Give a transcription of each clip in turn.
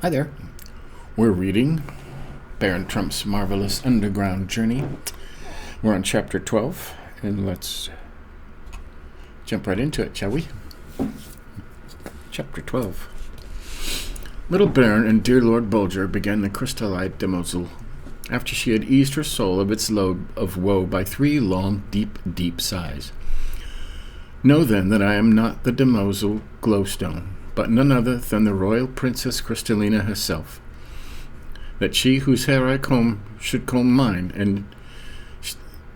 Hi there. We're reading Baron Trump's Marvelous Underground Journey. We're on chapter 12, and let's jump right into it, shall we? Chapter 12. Little Baron and dear Lord Bulger began the crystal-eyed demoiselle, after she had eased her soul of its load of woe by 3 long, deep sighs. Know then that I am not the demoiselle Glowstone, but none other than the royal Princess Crystallina herself. That she whose hair I comb should comb mine, and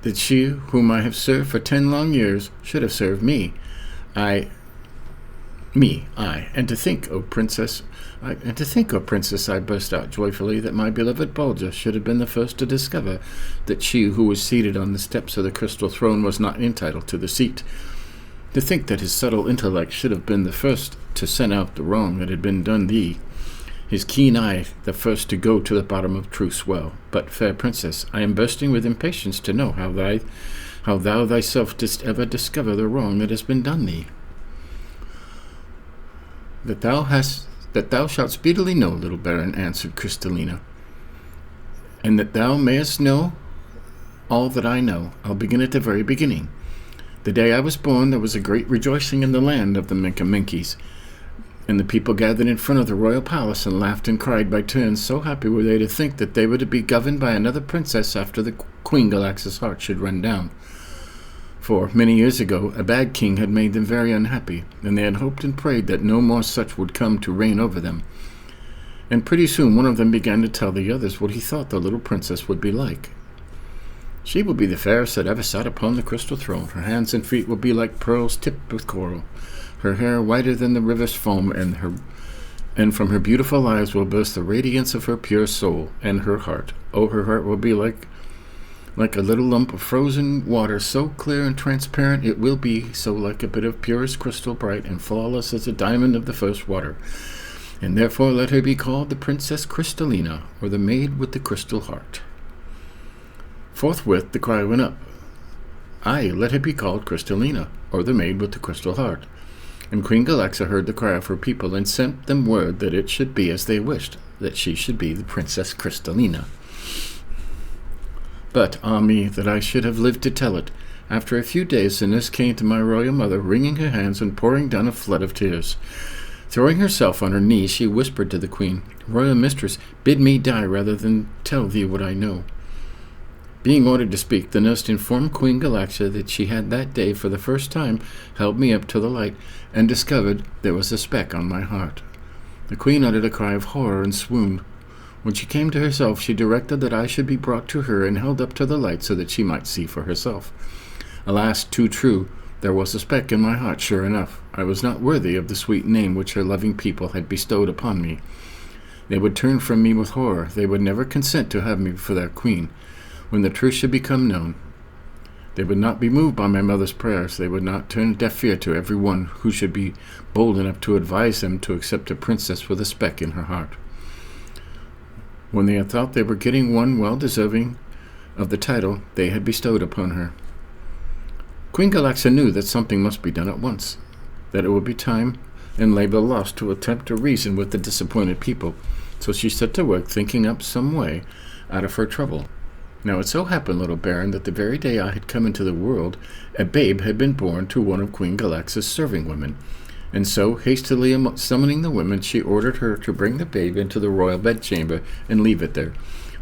that she whom I have served for 10 long years should have served me. And to think, O Princess, I burst out joyfully, that my beloved Bulger should have been the first to discover that she who was seated on the steps of the crystal throne was not entitled to the seat. To think that his subtle intellect should have been the first to scent out the wrong that had been done thee, his keen eye the first to go to the bottom of truth's well. But, fair princess, I am bursting with impatience to know how thou thyself didst ever discover the wrong that has been done thee. That thou shalt speedily know, little Baron, answered Crystallina, and that thou mayest know all that I know, I'll begin at the very beginning. The day I was born, there was a great rejoicing in the land of the Minkies, and the people gathered in front of the royal palace and laughed and cried by turns, so happy were they to think that they were to be governed by another princess after the Queen Galaxa's heart should run down. For, many years ago, a bad king had made them very unhappy, and they had hoped and prayed that no more such would come to reign over them. And pretty soon one of them began to tell the others what he thought the little princess would be like. She will be the fairest that ever sat upon the crystal throne. Her hands and feet will be like pearls tipped with coral, her hair whiter than the river's foam, and from her beautiful eyes will burst the radiance of her pure soul, and her heart. Oh, her heart will be like a little lump of frozen water, so clear and transparent it will be, so like a bit of purest crystal, bright and flawless as a diamond of the first water. And therefore let her be called the Princess Crystallina, or the Maid with the Crystal Heart. Forthwith the cry went up, Aye, let her be called Crystallina, or the Maid with the Crystal Heart. And Queen Galaxa heard the cry of her people, and sent them word that it should be as they wished, that she should be the Princess Crystallina. But, ah me, that I should have lived to tell it. After a few days the nurse came to my royal mother, wringing her hands and pouring down a flood of tears. Throwing herself on her knees, she whispered to the queen, Royal mistress, bid me die rather than tell thee what I know. Being ordered to speak, the nurse informed Queen Galaxa that she had that day for the first time held me up to the light, and discovered there was a speck on my heart. The queen uttered a cry of horror and swooned. When she came to herself, she directed that I should be brought to her and held up to the light so that she might see for herself. Alas, too true, there was a speck in my heart, sure enough. I was not worthy of the sweet name which her loving people had bestowed upon me. They would turn from me with horror. They would never consent to have me for their queen. When the truth should become known, they would not be moved by my mother's prayers. They would not turn a deaf ear to every one who should be bold enough to advise them to accept a princess with a speck in her heart. When they had thought they were getting one well deserving of the title they had bestowed upon her, Queen Galaxa knew that something must be done at once, that it would be time and labor lost to attempt to reason with the disappointed people, so she set to work thinking up some way out of her trouble. Now it so happened, little Baron, that the very day I had come into the world, a babe had been born to one of Queen Galaxa's serving women, and so, hastily summoning the women, she ordered her to bring the babe into the royal bedchamber and leave it there,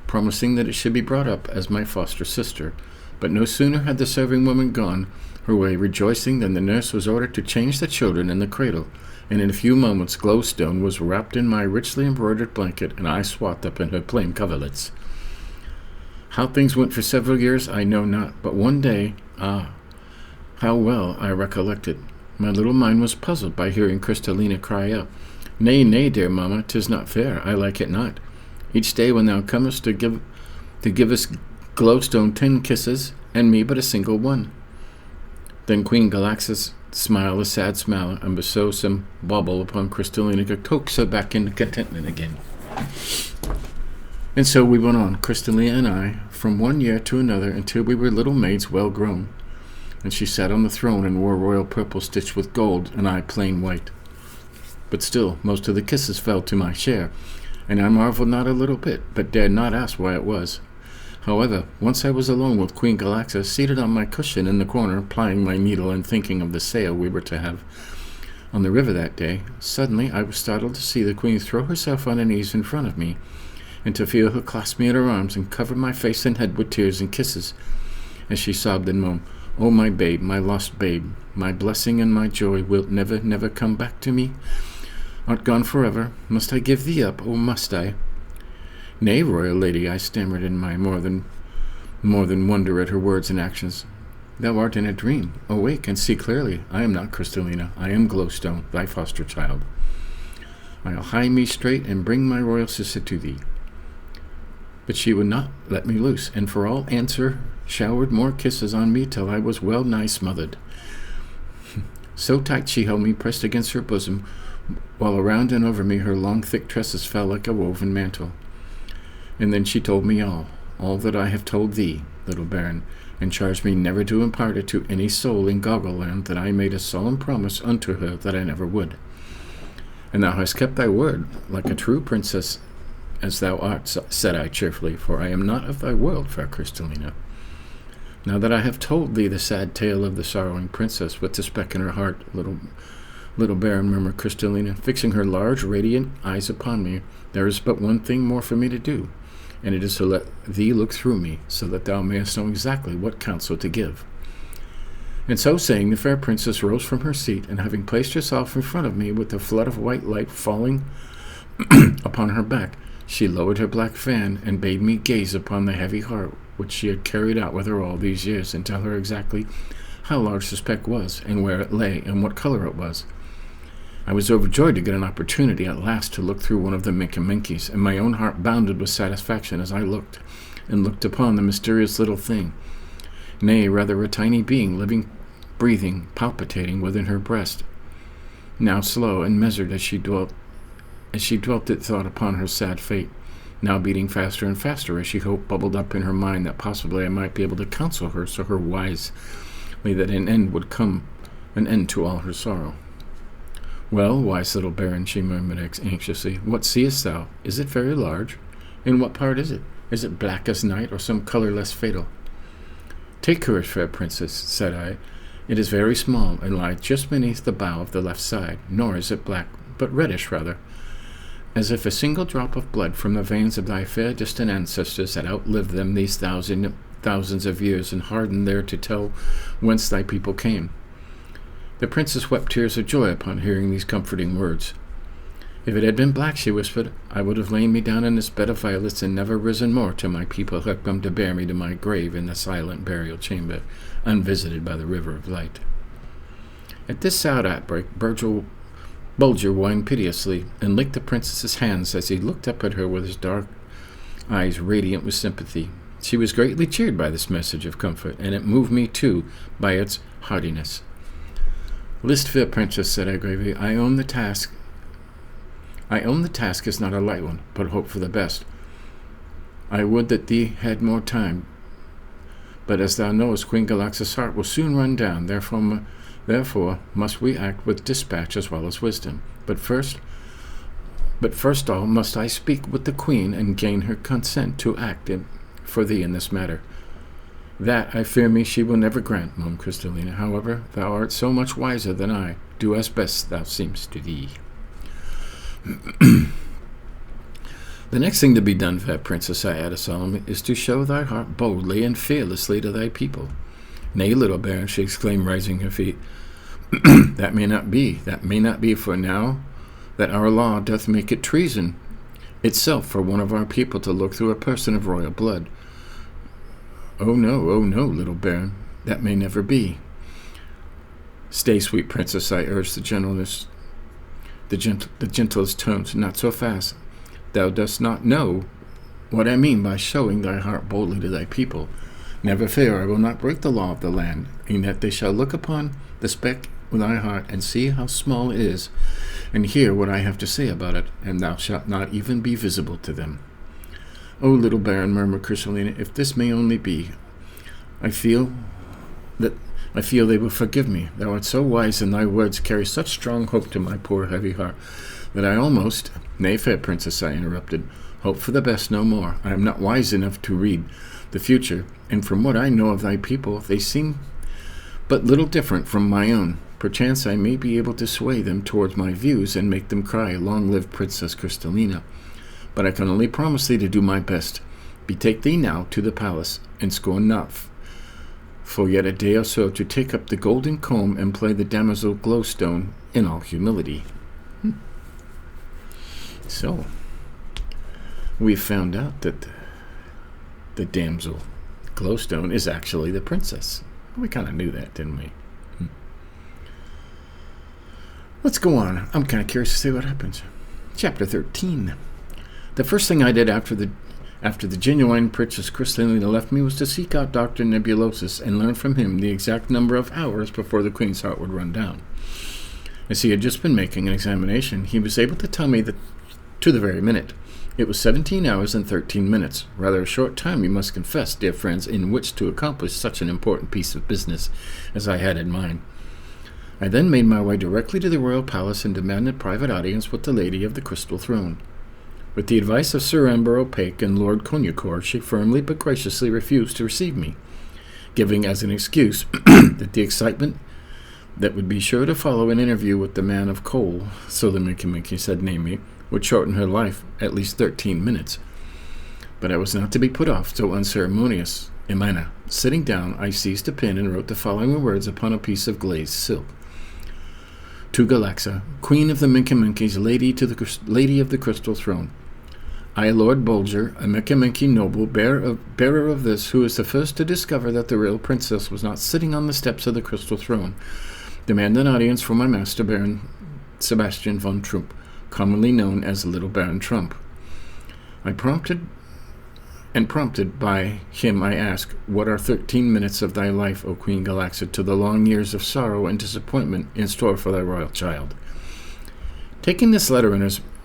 promising that it should be brought up as my foster sister. But no sooner had the serving woman gone her way rejoicing than the nurse was ordered to change the children in the cradle, and in a few moments Glowstone was wrapped in my richly embroidered blanket, and I swathed up in her plain coverlets. How things went for several years I know not, but one day, how well I recollect it, my little mind was puzzled by hearing Crystallina cry out, Nay, nay, dear mamma, 'tis not fair, I like it not. Each day when thou comest to give us Glowstone 10 kisses, and me but a single one. Then Queen Galaxa smiled a sad smile, and bestow some bauble upon Crystallina to coax her back into contentment again. And so we went on, Crystallina and I, from one year to another, until we were little maids well grown. And she sat on the throne and wore royal purple stitched with gold, and I plain white. But still, most of the kisses fell to my share, and I marveled not a little bit, but dared not ask why it was. However, once I was alone with Queen Galaxa, seated on my cushion in the corner, plying my needle and thinking of the sail we were to have on the river that day, suddenly I was startled to see the Queen throw herself on her knees in front of me, and to feel her clasp me in her arms and cover my face and head with tears and kisses, as she sobbed and moaned, "Oh, my babe, my lost babe, my blessing and my joy, wilt never, never come back to me? Art gone forever? Must I give thee up? Oh, must I?" "Nay, royal lady," I stammered in my more than wonder at her words and actions. "Thou art in a dream. Awake and see clearly. I am not Crystallina. I am Glowstone, thy foster child. I'll hie me straight and bring my royal sister to thee." But she would not let me loose, and for all answer showered more kisses on me till I was well nigh smothered. So tight she held me pressed against her bosom, while around and over me her long thick tresses fell like a woven mantle. And then she told me all that I have told thee, little baron, and charged me never to impart it to any soul in Goggleland, that I made a solemn promise unto her that I never would. "And thou hast kept thy word, like a true princess as thou art," said I cheerfully, "for I am not of thy world, fair Crystallina. Now that I have told thee the sad tale of the sorrowing princess with the speck in her heart, little baron," murmured Crystallina, fixing her large, radiant eyes upon me, "there is but one thing more for me to do, and it is to let thee look through me, so that thou mayest know exactly what counsel to give." And so saying, the fair princess rose from her seat, and having placed herself in front of me with a flood of white light falling upon her back, she lowered her black fan and bade me gaze upon the heavy heart which she had carried out with her all these years, and tell her exactly how large the speck was, and where it lay, and what color it was. I was overjoyed to get an opportunity at last to look through one of the Minkies, and my own heart bounded with satisfaction as I looked upon the mysterious little thing, nay, rather a tiny being, living, breathing, palpitating within her breast, now slow and measured as she dwelt it thought upon her sad fate, now beating faster and faster as she hope bubbled up in her mind that possibly I might be able to counsel her so her wisely that an end would come, an end to all her sorrow. "Well, wise little baron," she murmured anxiously, "what seest thou? Is it very large? In what part is it? Is it black as night, or some color less fatal?" "Take courage, fair princess," said I. "It is very small, and lies just beneath the bow of the left side, nor is it black, but reddish rather, as if a single drop of blood from the veins of thy fair distant ancestors had outlived them these thousands of years, and hardened there to tell whence thy people came." The princess wept tears of joy upon hearing these comforting words. "If it had been black," she whispered, "I would have lain me down in this bed of violets and never risen more till my people had come to bear me to my grave in the silent burial chamber, unvisited by the river of light." At this sad outbreak, Bulger whined piteously and licked the princess's hands as he looked up at her with his dark eyes radiant with sympathy. She was greatly cheered by this message of comfort, and it moved me too by its heartiness. "List, fair princess," said I gravely, I own the task is not a light one, but hope for the best. I would that thee had more time, but as thou knowest, Queen Galaxa's heart will soon run down. Therefore must we act with dispatch as well as wisdom. But first all must I speak with the Queen and gain her consent to act for thee in this matter. That, I fear me, she will never grant," moaned Crystallina. "However, thou art so much wiser than I. Do as best thou seemst to thee." "The next thing to be done, fair princess," I added solemnly, "is to show thy heart boldly and fearlessly to thy people." "Nay, little baron," she exclaimed, rising her feet. That may not be, for now that our law doth make it treason itself for one of our people to look through a person of royal blood." Oh no, little baron, that may never be." "Stay, sweet princess," I urged the gentlest tones. "Not so fast. Thou dost not know what I mean by showing thy heart boldly to thy people. Never fear, I will not break the law of the land, in that they shall look upon the speck with thy heart, and see how small it is, and hear what I have to say about it, and thou shalt not even be visible to them." "Oh, little baron," murmured Crystallina, "if this may only be, I feel they will forgive me. Thou art so wise, and thy words carry such strong hope to my poor heavy heart, that I almost Nay, fair princess, I interrupted. Hope for the best, no more. I am not wise enough to read the future, and from what I know of thy people, they seem but little different from my own. Perchance I may be able to sway them towards my views and make them cry, Long live Princess Crystallina. But I can only promise thee to do my best. Betake thee now to the palace, and scorn not for yet a day or so to take up the golden comb and play the damosel glowstone in all humility. So, we found out that the damsel glowstone is actually the princess. We kind of knew that, didn't we? Let's go on. I'm kind of curious to see what happens. Chapter 13. The first thing I did after the genuine Princess Crystallina left me was to seek out Dr. Nebulosus and learn from him the exact number of hours before the Queen's heart would run down. As he had just been making an examination, he was able to tell me that to the very minute. It was 17 hours and 13 minutes. Rather a short time, you must confess, dear friends, in which to accomplish such an important piece of business as I had in mind. I then made my way directly to the royal palace and demanded private audience with the Lady of the Crystal Throne. With the advice of Sir Amber O'Pake and Lord Cognacourt, she firmly but graciously refused to receive me, giving as an excuse that the excitement that would be sure to follow an interview with the man of coal, so the Minky said namely, would shorten her life at least 13 minutes. But I was not to be put off so unceremonious a manner. Sitting down, I seized a pen and wrote the following words upon a piece of glazed silk. To Galaxa, Queen of the Minkies, Lady of the Crystal Throne. I, Lord Bolger, a Minky noble, bearer of this, who is the first to discover that the real princess was not sitting on the steps of the Crystal Throne, demand an audience for my master, Baron Sebastian von Trump, commonly known as Little Baron Trump. Prompted by him, I ask, what are 13 minutes of thy life, O Queen Galaxa, to the long years of sorrow and disappointment in store for thy royal child? Taking this letter in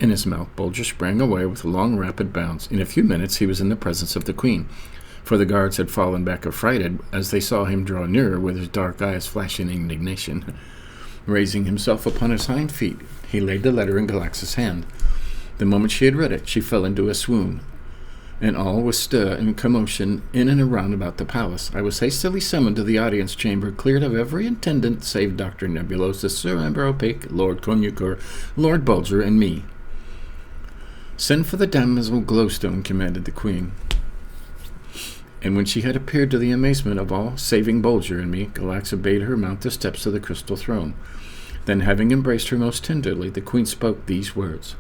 his mouth, Bolger sprang away with long, rapid bounds. In a few minutes he was in the presence of the Queen, for the guards had fallen back affrighted as they saw him draw nearer with his dark eyes flashing indignation. Raising himself upon his hind feet, he laid the letter in Galaxa's hand. The moment she had read it, she fell into a swoon, and all was stir and commotion in and around about the palace. I was hastily summoned to the audience chamber, cleared of every attendant save Dr. Nebulosus, Sir Amber O'Pake, Lord Cognacourt, Lord Bolger, and me. Send for the damosel glowstone, commanded the Queen. And when she had appeared to the amazement of all, saving Bolger and me, Galaxa bade her mount the steps of the crystal throne. Then, having embraced her most tenderly, the Queen spoke these words.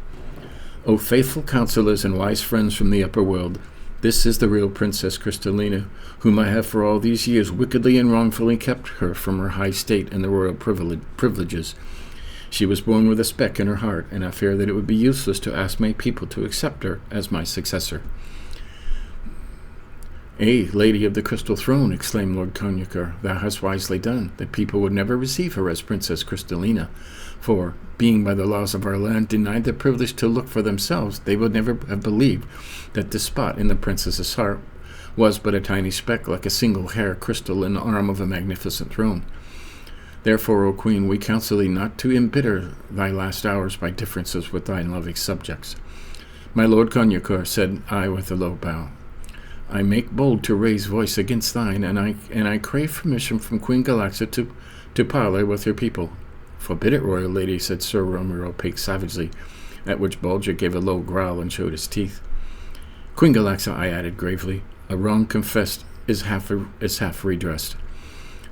O faithful counselors and wise friends from the upper world, this is the real Princess Crystallina, whom I have for all these years wickedly and wrongfully kept her from her high state and the royal privileges. She was born with a speck in her heart, and I fear that it would be useless to ask my people to accept her as my successor. Lady of the Crystal Throne, exclaimed Lord Cognacourt, thou hast wisely done. The people would never receive her as Princess Crystallina, for, being by the laws of our land denied the privilege to look for themselves, they would never have believed that this spot in the princess's heart was but a tiny speck like a single hair crystal in the arm of a magnificent throne. Therefore, O Queen, we counsel thee not to embitter thy last hours by differences with thine loving subjects. My Lord Cognacourt, said I with a low bow, I make bold to raise voice against thine, and I crave permission from Queen Galaxa to parley with your people. Forbid it, royal lady, said Sir Romeo O'Pake savagely, at which Bolger gave a low growl and showed his teeth. Queen Galaxa, I added gravely, a wrong confessed is half redressed.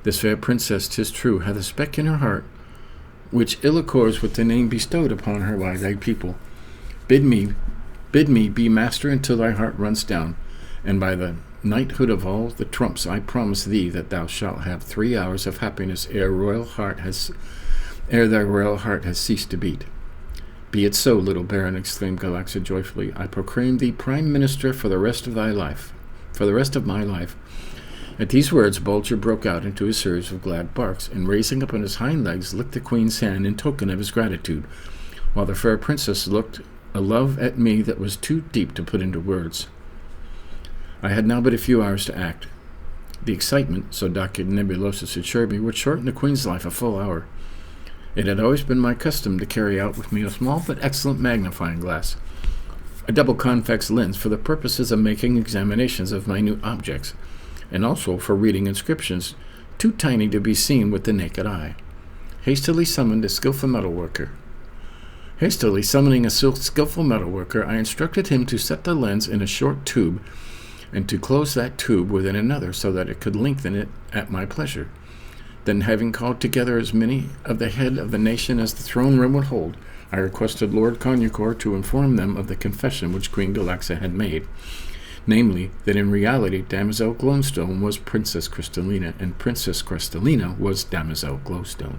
This fair princess, 'tis true, hath a speck in her heart, which ill accords with the name bestowed upon her by thy people. Bid me be master until thy heart runs down, and by the knighthood of all the trumps I promise thee that thou shalt have 3 hours of happiness ere thy royal heart has ceased to beat. Be it so, little baron, exclaimed Galaxa joyfully. I proclaim thee prime minister for the rest of my life. At these words, Bolger broke out into a series of glad barks, and raising up on his hind legs, licked the Queen's hand in token of his gratitude, while the fair princess looked a love at me that was too deep to put into words. I had now but a few hours to act. The excitement, so Dr. Nebulosus assured me, would shorten the Queen's life a full hour. It had always been my custom to carry out with me a small but excellent magnifying glass, a double convex lens for the purposes of making examinations of minute objects, and also for reading inscriptions too tiny to be seen with the naked eye. Hastily summoning a skillful metalworker, I instructed him to set the lens in a short tube and to close that tube within another so that it could lengthen it at my pleasure. Then, having called together as many of the head of the nation as the throne room would hold, I requested Lord Conjuncor to inform them of the confession which Queen Galaxa had made, namely, that in reality Damozel Glowstone was Princess Crystallina, and Princess Crystallina was Damozel Glowstone.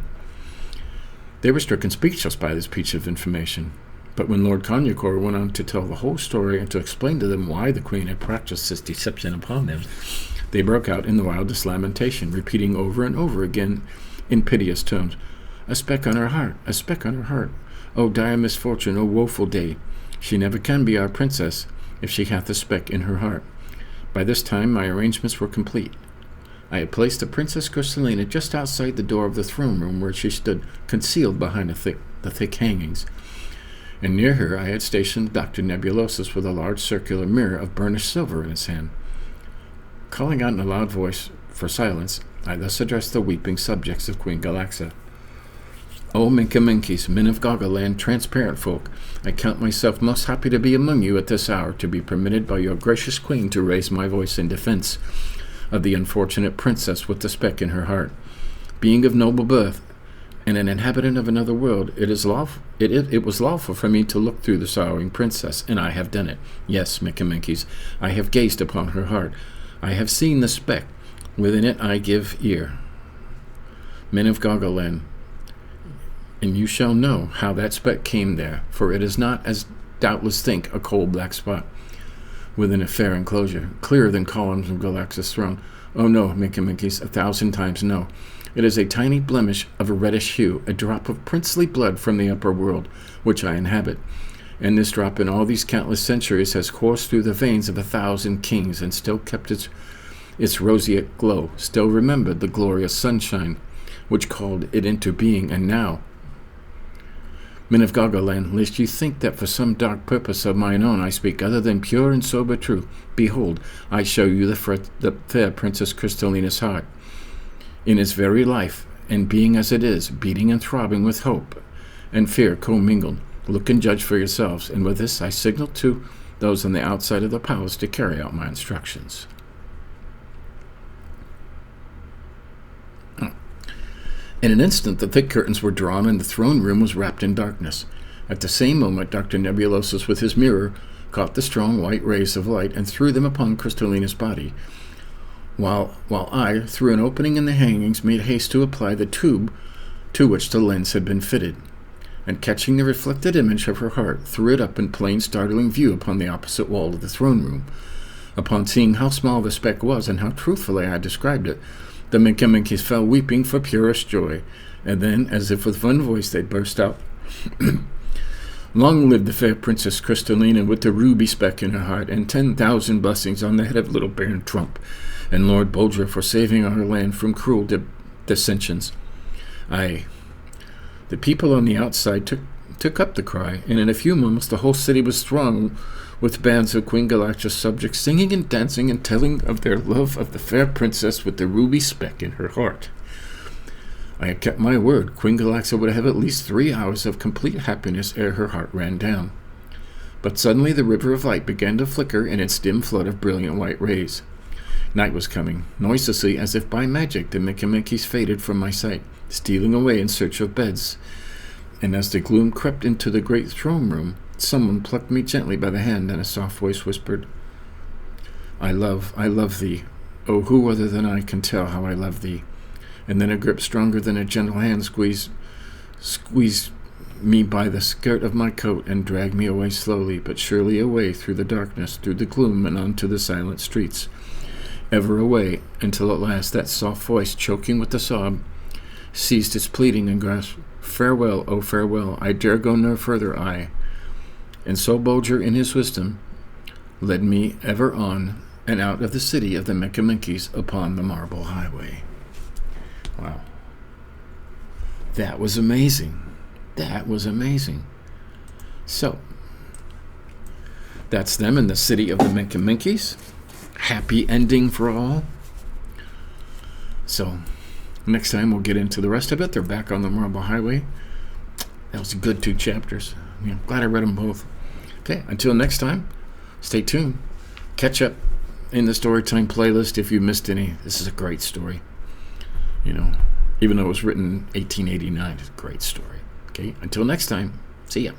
They were stricken speechless by this piece of information, but when Lord Conjuncor went on to tell the whole story and to explain to them why the Queen had practiced this deception upon them, they broke out in the wildest lamentation, repeating over and over again in piteous tones, "A speck on her heart, a speck on her heart. O dire misfortune, O woeful day! She never can be our princess, if she hath a speck in her heart." By this time my arrangements were complete. I had placed the Princess Crystallina just outside the door of the throne room, where she stood concealed behind the thick hangings, and near her I had stationed Dr. Nebulosus with a large circular mirror of burnished silver in his hand. Calling out in a loud voice for silence, I thus addressed the weeping subjects of Queen Galaxa. "O Minka-Minkies, men of Goggoland, transparent folk, I count myself most happy to be among you at this hour, to be permitted by your gracious Queen to raise my voice in defense of the unfortunate princess with the speck in her heart. Being of noble birth, and an inhabitant of another world, it was lawful for me to look through the sorrowing princess, and I have done it. Yes, Minka-Minkies, I have gazed upon her heart. I have seen the speck. Within it I give ear. Men of Goggoland, and you shall know how that speck came there, for it is not, as doubtless think, a coal black spot within a fair enclosure, clearer than columns of Galaxa's throne. Oh no, Minka-Minkies, 1,000 times no. It is a tiny blemish of a reddish hue, a drop of princely blood from the upper world, which I inhabit. And this drop in all these countless centuries has coursed through the veins of 1,000 kings, and still kept its roseate glow, still remembered the glorious sunshine which called it into being, and now, men of Goggoland, lest you think that for some dark purpose of mine own I speak other than pure and sober truth, behold, I show you the fair Princess Crystallina's heart, in its very life, and being as it is, beating and throbbing with hope and fear commingled. Look and judge for yourselves, and with this I signal to those on the outside of the palace to carry out my instructions." In an instant the thick curtains were drawn, and the throne room was wrapped in darkness. At the same moment Dr. Nebulosus with his mirror caught the strong white rays of light and threw them upon Crystallina's body, while I, through an opening in the hangings, made haste to apply the tube to which the lens had been fitted, and catching the reflected image of her heart, threw it up in plain startling view upon the opposite wall of the throne room. Upon seeing how small the speck was, and how truthfully I described it, the Minka-Minkies fell weeping for purest joy, and then, as if with one voice, they burst out, "Long live the fair Princess Crystallina with the ruby speck in her heart, and 10,000 blessings on the head of little Baron Trump, and Lord Bolger for saving our land from cruel dissensions." Aye, the people on the outside took up the cry, and in a few moments the whole city was thronged with bands of Queen Galaxa's subjects, singing and dancing and telling of their love of the fair princess with the ruby speck in her heart. I had kept my word. Queen Galaxa would have at least 3 hours of complete happiness ere her heart ran down. But suddenly the river of light began to flicker in its dim flood of brilliant white rays. Night was coming. Noiselessly, as if by magic, the Minka-Minkies faded from my sight, stealing away in search of beds. And as the gloom crept into the great throne room, someone plucked me gently by the hand, and a soft voice whispered, I love thee. Oh, who other than I can tell how I love thee?" And then a grip stronger than a gentle hand squeezed me by the skirt of my coat and dragged me away slowly but surely, away through the darkness, through the gloom, and onto the silent streets. Ever away, until at last that soft voice, choking with the sob, ceased its pleading and grasped, "Farewell, oh farewell, I dare go no further, I." And so Bolger, in his wisdom, led me ever on and out of the city of the Minka-Minkies upon the marble highway. Wow. That was amazing. That was amazing. So, that's them in the city of the Minkies. Happy ending for all. So, next time we'll get into the rest of it. They're back on the Marble Highway. That was a good 2 chapters. I'm glad I read them both. Okay, until next time, stay tuned. Catch up in the Storytime playlist if you missed any. This is a great story. Even though it was written in 1889, it's a great story. Okay, until next time, see ya.